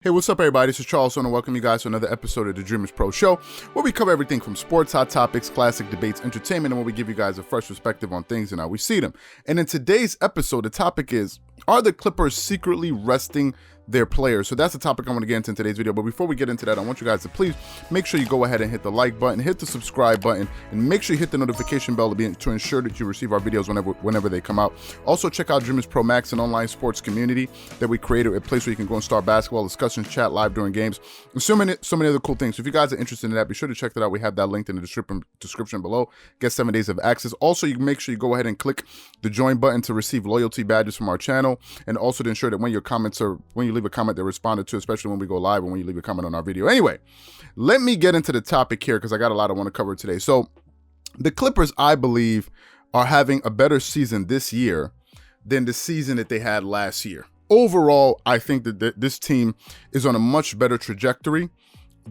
Hey, what's up, everybody? This is Charles, and I welcome you guys to another episode of the Dreamerspro Show, where we cover everything from sports, hot topics, classic debates, entertainment, and where we give you guys a fresh perspective on things and how we see them. And in today's episode, the topic is, are the Clippers secretly resting their players? So that's the topic I want to get into in today's video. But before we get into that, I want you guys to please make sure you go ahead and hit the like button, hit the subscribe button, and make sure you hit the notification bell to ensure that you receive our videos whenever they come out. Also, check out Dreamerspro Max, an online sports community that we created, a place where you can go and start basketball discussions, chat live during games, and so many other cool things. So if you guys are interested in that, be sure to check that out. We have that linked in the description below. Get 7 days of access. Also, you can make sure you go ahead and click the join button to receive loyalty badges from our channel, and also to ensure that when you leave a comment, they're responded to, especially when we go live and when you leave a comment on our video. Anyway, let me get into the topic here because I got a lot I want to cover today. So the Clippers, I believe, are having a better season this year than the season that they had last year. Overall, I think that this team is on a much better trajectory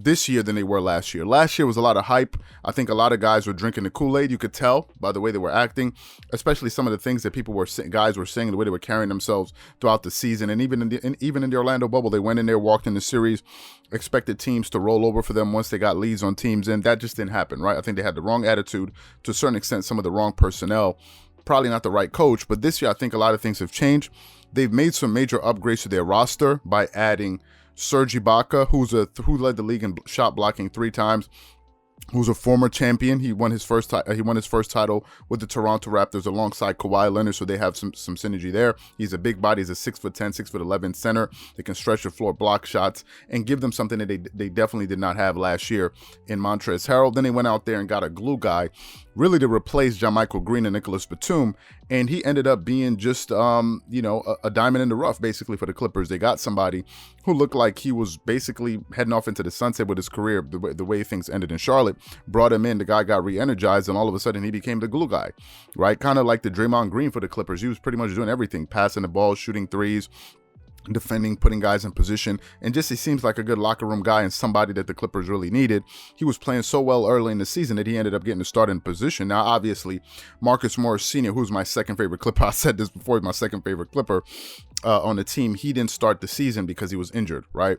this year than they were last year. Last year was a lot of hype. I think a lot of guys were drinking the Kool-Aid. You could tell by the way they were acting, especially some of the things that guys were saying, the way they were carrying themselves throughout the season. And even in the Orlando bubble, they went in there, walked in the series, expected teams to roll over for them once they got leads on teams, and that just didn't happen, right? I think they had the wrong attitude, to a certain extent, some of the wrong personnel, probably not the right coach. But this year, I think a lot of things have changed. They've made some major upgrades to their roster by adding Serge Ibaka, who led the league in shot blocking 3 times, who's a former champion. He won his first title with the Toronto Raptors alongside Kawhi Leonard, so they have some synergy there. He's a big body. He's a 6'10", 6'11" center. They can stretch the floor, block shots, and give them something that they definitely did not have last year in Montrezl Harrell. Then they went out there and got a glue guy, really to replace JaMychal Green and Nicholas Batum, and he ended up being just a diamond in the rough basically for the Clippers. They got somebody who looked like he was basically heading off into the sunset with his career, the way things ended in Charlotte. Brought him in, the guy got re-energized, and all of a sudden he became the glue guy, right? Kind of like the Draymond Green for the Clippers. He was pretty much doing everything, passing the ball, shooting threes, defending, putting guys in position, and just he seems like a good locker room guy and somebody that the Clippers really needed. He was playing so well early in the season that he ended up getting a start in position. Now, obviously, Marcus Morris Sr., who's my second favorite Clipper, I said this before, he's my second favorite Clipper on the team. He didn't start the season because he was injured, right?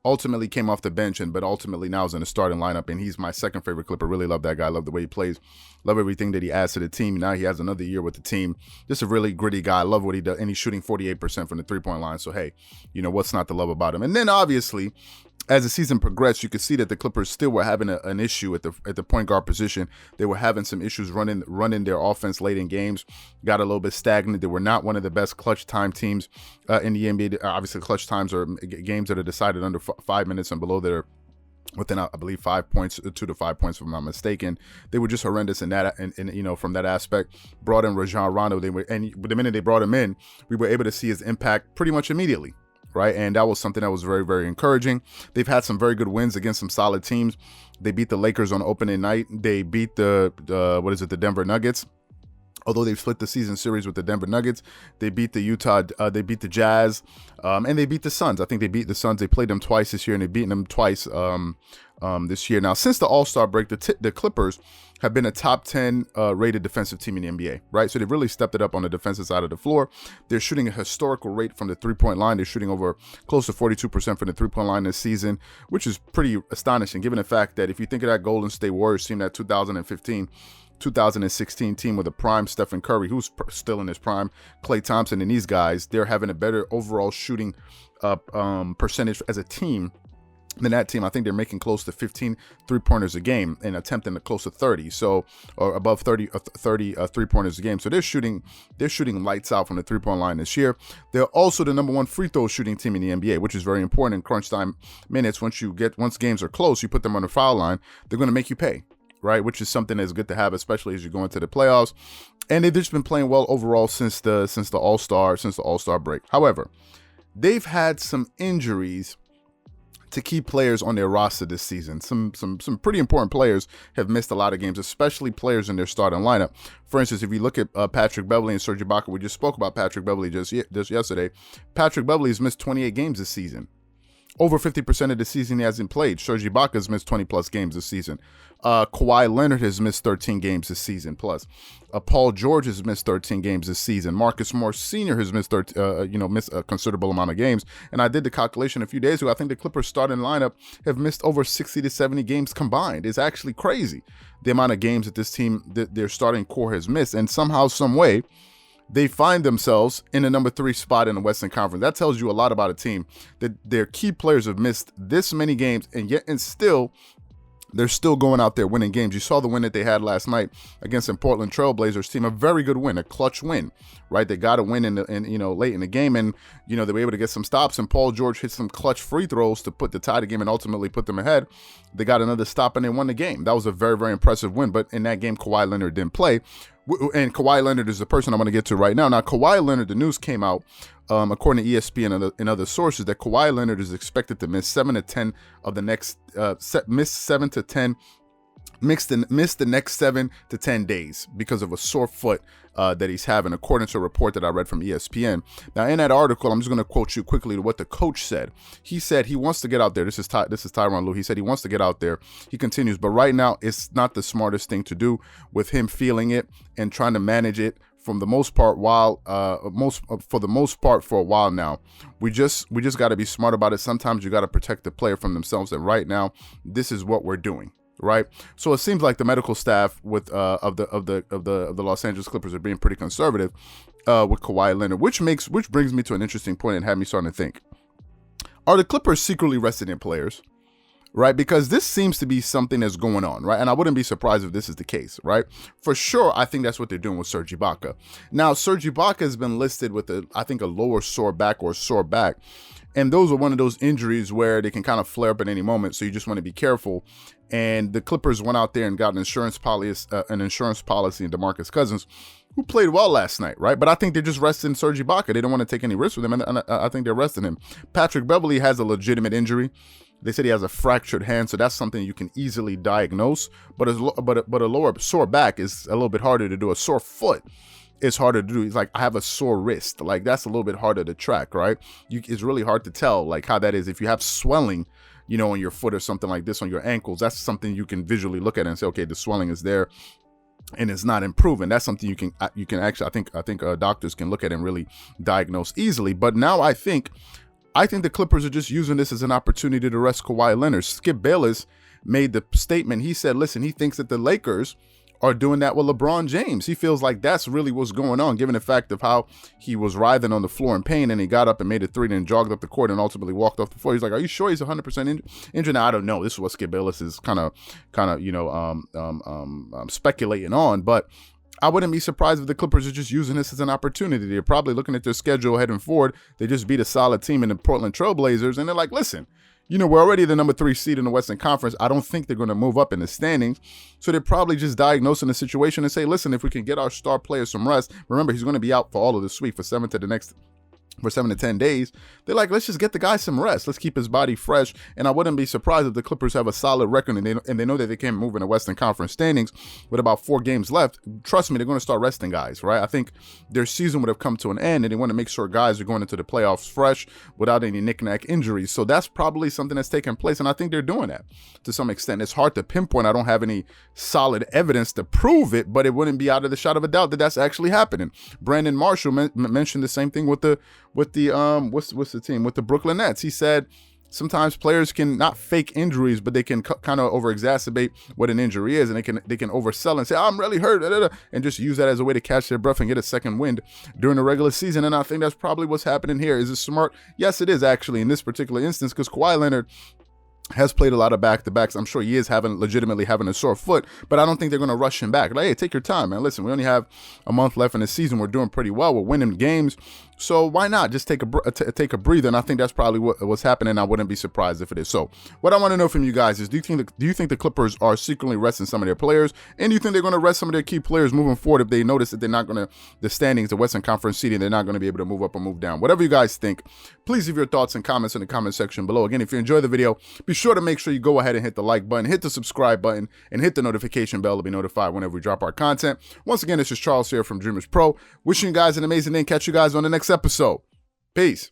Ultimately came off the bench, but ultimately now is in the starting lineup, and he's my second favorite Clipper. Really love that guy. Love the way he plays. Love everything that he adds to the team. Now he has another year with the team. Just a really gritty guy. Love what he does, and he's shooting 48% from the three-point line. So, hey, what's not to love about him? And then, obviously, as the season progressed, you could see that the Clippers still were having an issue at the point guard position. They were having some issues running their offense late in games. Got a little bit stagnant. They were not one of the best clutch time teams in the NBA. Obviously, clutch times are games that are decided under 5 minutes and below that are within, I believe, 5 points, 2 to 5 points, if I'm not mistaken. They were just horrendous in that, and from that aspect. Brought in Rajon Rondo. And the minute they brought him in, we were able to see his impact pretty much immediately. Right, and that was something that was very, very encouraging. They've had some very good wins against some solid teams. They beat the Lakers on opening night. They beat the Denver Nuggets. Although they've split the season series with the Denver Nuggets, they beat the they beat the Jazz, and they beat the Suns. I think they beat the Suns. They played them twice this year, and they've beaten them twice this year. Now, since the All-Star break, the Clippers have been a top 10 rated defensive team in the NBA, right? So they've really stepped it up on the defensive side of the floor. They're shooting a historical rate from the three-point line. They're shooting over close to 42% from the three-point line this season, which is pretty astonishing, given the fact that if you think of that Golden State Warriors team, that 2016 team with a prime Stephen Curry, who's still in his prime, Klay Thompson, and these guys, they're having a better overall shooting percentage as a team than that team. I think they're making close to 15 three-pointers a game and attempting close to 30, or above 30 three-pointers a game. So they're shooting lights out from the three-point line this year. They're also the number 1 free throw shooting team in the NBA, which is very important in crunch time minutes. Once games are close, you put them on the foul line, they're going to make you pay, right? Which is something that's good to have, especially as you go into the playoffs. And they've just been playing well overall since the All-Star break. However, they've had some injuries to key players on their roster this season. Some pretty important players have missed a lot of games, especially players in their starting lineup. For instance, if you look at Patrick Beverley and Serge Ibaka, we just spoke about Patrick Beverley just yesterday. Patrick Beverley has missed 28 games this season. over 50% of the season he hasn't played. Serge Ibaka's missed 20-plus games this season. Kawhi Leonard has missed 13 games this season plus. Paul George has missed 13 games this season. Marcus Morris Sr. has missed missed a considerable amount of games. And I did the calculation a few days ago. I think the Clippers starting lineup have missed over 60 to 70 games combined. It's actually crazy the amount of games that this team, their starting core has missed. And somehow, some way, they find themselves in the number 3 spot in the Western Conference. That tells you a lot about a team, that their key players have missed this many games, and still they're still going out there winning games. You saw the win that they had last night against the Portland Trailblazers team, a very good win, a clutch win, right? They got a win late in the game, and they were able to get some stops, and Paul George hit some clutch free throws to tie the game and ultimately put them ahead. They got another stop and they won the game. That was a very, very impressive win. But in that game, Kawhi Leonard didn't play. And Kawhi Leonard is the person I'm going to get to right now. Now, Kawhi Leonard, the news came out, according to ESPN and other sources, that Kawhi Leonard is expected to miss 7 to 10 of the next, miss the next 7 to 10 days because of a sore foot that he's having, according to a report that I read from ESPN. Now, in that article, I'm just going to quote you quickly to what the coach said. He said he wants to get out there. This is Tyronn Lue. He said he wants to get out there. He continues, but right now, it's not the smartest thing to do with him feeling it and trying to manage it for the most part for a while now. We just got to be smart about it. Sometimes you got to protect the player from themselves. And right now, this is what we're doing. Right, so it seems like the medical staff of the Los Angeles Clippers are being pretty conservative with Kawhi Leonard, which brings me to an interesting point and had me starting to think: are the Clippers secretly resting in players? Right, because this seems to be something that's going on, right? And I wouldn't be surprised if this is the case, right? For sure, I think that's what they're doing with Serge Ibaka. Now, Serge Ibaka has been listed with a lower sore back or sore back. And those are one of those injuries where they can kind of flare up at any moment. So you just want to be careful. And the Clippers went out there and got an insurance policy in DeMarcus Cousins, who played well last night, right? But I think they're just resting Serge Ibaka. They don't want to take any risks with him, and I think they're resting him. Patrick Beverley has a legitimate injury. They said he has a fractured hand, so that's something you can easily diagnose. But a lower sore back is a little bit harder to do. A sore foot is harder to do. It's like, I have a sore wrist. Like, that's a little bit harder to track, right? It's really hard to tell, like, how that is. If you have swelling, on your foot or something like this, on your ankles, that's something you can visually look at and say, okay, the swelling is there and it's not improving. That's something you can actually, I think doctors can look at and really diagnose easily. But now I think the Clippers are just using this as an opportunity to rest Kawhi Leonard. Skip Bayless made the statement. He said, listen, he thinks that the Lakers are doing that with LeBron James. He feels like that's really what's going on, given the fact of how he was writhing on the floor in pain, and he got up and made a three, and jogged up the court and ultimately walked off the floor. He's like, are you sure he's 100% injured? Now, I don't know. This is what Skip Bayless is kind of speculating on, but I wouldn't be surprised if the Clippers are just using this as an opportunity. They're probably looking at their schedule heading forward. They just beat a solid team in the Portland Trailblazers, and they're like, listen, we're already the number 3 seed in the Western Conference. I don't think they're going to move up in the standings. So they're probably just diagnosing the situation and say, listen, if we can get our star player some rest, remember, he's going to be out for all of this week for 7 to 10 days. They're like, let's just get the guy some rest. Let's keep his body fresh. And I wouldn't be surprised if the Clippers have a solid record and they know that they can't move in the Western Conference standings with about 4 games left. Trust me, they're going to start resting guys, right? I think their season would have come to an end and they want to make sure guys are going into the playoffs fresh without any knick-knack injuries. So that's probably something that's taking place, and I think they're doing that to some extent. It's hard to pinpoint. I don't have any solid evidence to prove it, but it wouldn't be out of the shot of a doubt that that's actually happening. Brandon Marshall mentioned the same thing with the Brooklyn Nets. He said sometimes players can not fake injuries, but they can kind of over-exacerbate what an injury is, and they can oversell and say, I'm really hurt, and just use that as a way to catch their breath and get a second wind during the regular season. And I think that's probably what's happening here. Is it smart? Yes, it is actually in this particular instance, because Kawhi Leonard has played a lot of back-to-backs. I'm sure he is legitimately having a sore foot, but I don't think they're going to rush him back. Like, hey, take your time, man. Listen, we only have a month left in the season. We're doing pretty well. We're winning games. So why not just take a breather? And I think that's probably what's happening. I wouldn't be surprised if it is. So what I want to know from you guys is, do you think the Clippers are secretly resting some of their players? And do you think they're going to rest some of their key players moving forward if they notice that they're not going to, the standings, the Western Conference seeding, they're not going to be able to move up or move down? Whatever you guys think, please leave your thoughts and comments in the comment section below. Again, if you enjoy the video, be sure to make sure you go ahead and hit the like button, hit the subscribe button, and hit the notification bell to be notified whenever we drop our content. Once again, this is Charles here from Dreamerspro, wishing you guys an amazing day and catch you guys on the next episode. Peace.